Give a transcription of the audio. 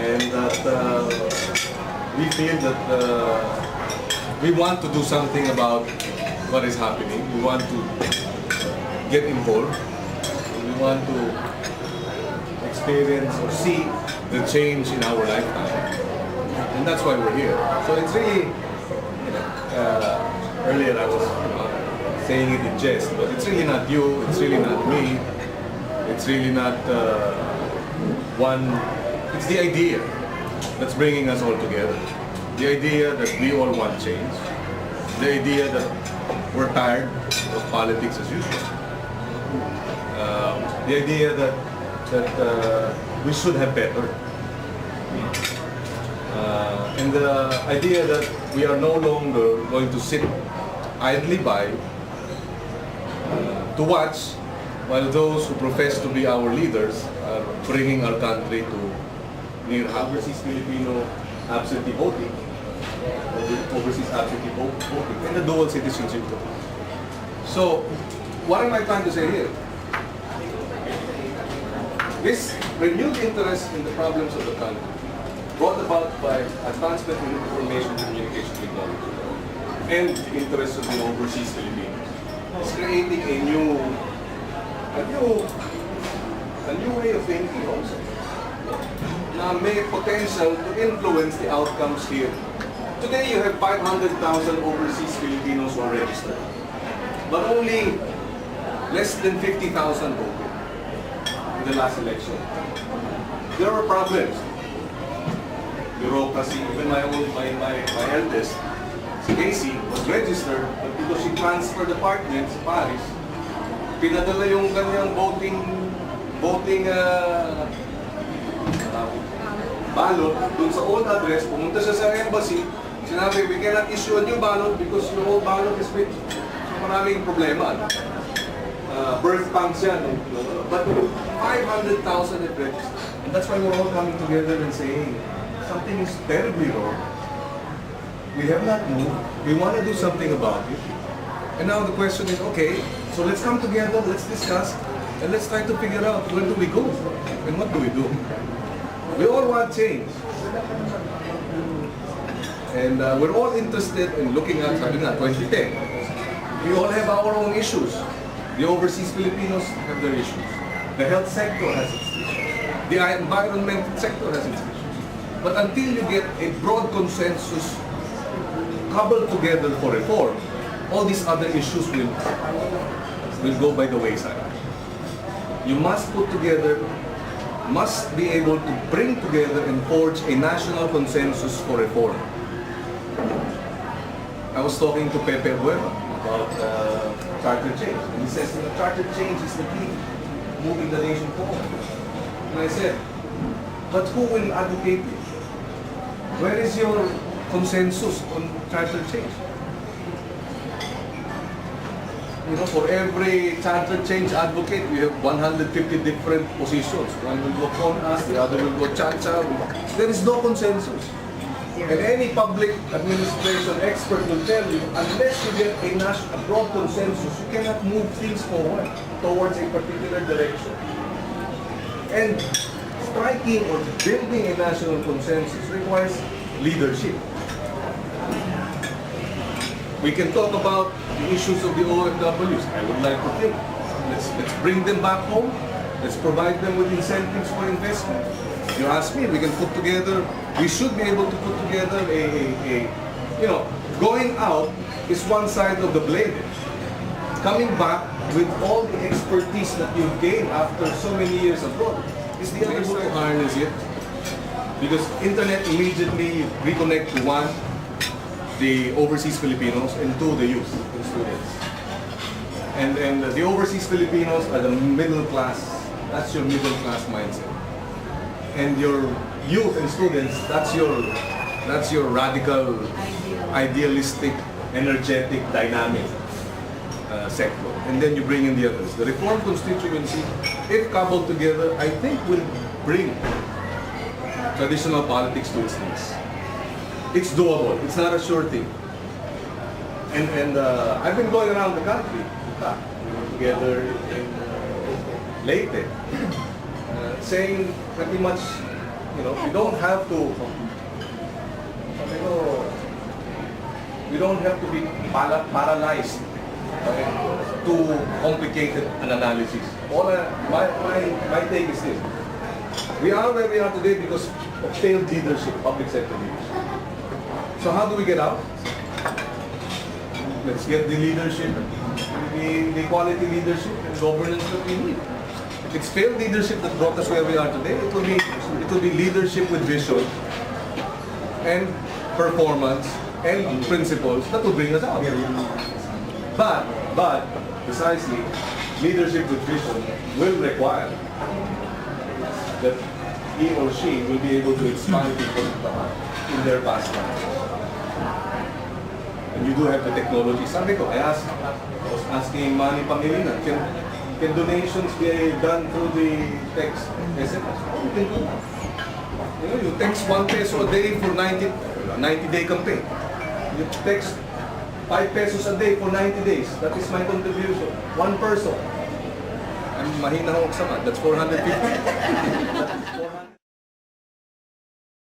and that we feel that we want to do something about what is happening. We want to get involved. We want to experience or see the change in our lifetime, and that's why we're here. So it's really, earlier I was saying it in jest, but it's really not you, it's really not me, it's really not it's the idea that's bringing us all together. The idea that we all want change. The idea that we're tired of politics as usual. The idea that we should have better. And the idea that we are no longer going to sit idly by to watch while those who profess to be our leaders are bringing our country to near overseas Filipino absentee voting, overseas absentee voting, and the dual citizenship. So, what am I trying to say here? This renewed interest in the problems of the country, brought about by advancement in information communication technology and the interests of the overseas Filipinos, is creating a new way of thinking also, na may potential to influence the outcomes here. Today you have 500,000 overseas Filipinos who are registered, but only less than 50,000 voted in the last election. There are problems. Bureaucracy, even my eldest, si Casey, was registered, but because she transferred apartment sa Paris, pinadala yung kanyang voting ballot dun sa old address, pumunta siya sa embassy, sinabi, we cannot issue a new ballot because your old ballot is with. So maraming problema. Birth pangs yan. But 500,000 have registered. And that's why we're all coming together and saying, something is terribly wrong. We have not moved. We want to do something about it. And now the question is, okay, so let's come together, let's discuss, and let's try to figure out where do we go and what do we do. We all want change. And we're all interested in looking at, 2010. We all have our own issues. The overseas Filipinos have their issues. The health sector has its issues. The environment sector has its issues. But until you get a broad consensus cobbled together for reform, all these other issues will go by the wayside. You must put together, must be able to bring together and forge a national consensus for reform. I was talking to Pepe Bueva about charter change, and he says, charter change is the key, moving the nation forward. And I said, but who will advocate it? Where is your consensus on charter change? You know, for every charter change advocate, we have 150 different positions. One will go CONAS, the other will go CHACHA. There is no consensus. And any public administration expert will tell you, unless you get a broad consensus, you cannot move things forward towards a particular direction. And striking or building a national consensus requires leadership. We can talk about the issues of the OFWs. I would like to think. Let's bring them back home. Let's provide them with incentives for investment. You ask me, we can put together, we should be able to put together going out is one side of the blade. Coming back with all the expertise that you've gained after so many years abroad is the other way to harness it. Because internet immediately reconnect to one, the overseas Filipinos, and two, the youth, the students. And the overseas Filipinos are the middle class. That's your middle class mindset. And your youth and students, that's your radical, idealistic, energetic, dynamic sector. And then you bring in the others. The reform constituency, if coupled together, I think will bring traditional politics to its knees. It's doable. It's not a sure thing. And I've been going around the country. We were together in Leyte, saying pretty much You know, we don't have to, we don't have to be paralyzed by too complicated an analysis. My take is this. We are where we are today because of failed leadership, public sector leadership. So how do we get out? Let's get the leadership, the quality leadership and governance that we need. It's failed leadership that brought us where we are today. It will be leadership with vision and performance and principles that will bring us out. But precisely, leadership with vision will require that he or she will be able to expand people in their pastime. And you do have the technology. Sabi ko, I was asking Manny Pangilinan, can donations be done through the text SMS? You can do that. You know, you text 1 peso a day for 90-day campaign. You text 5 pesos a day for 90 days. That is my contribution. One person. I'm mahina ako sa math. That's 450. That is 400.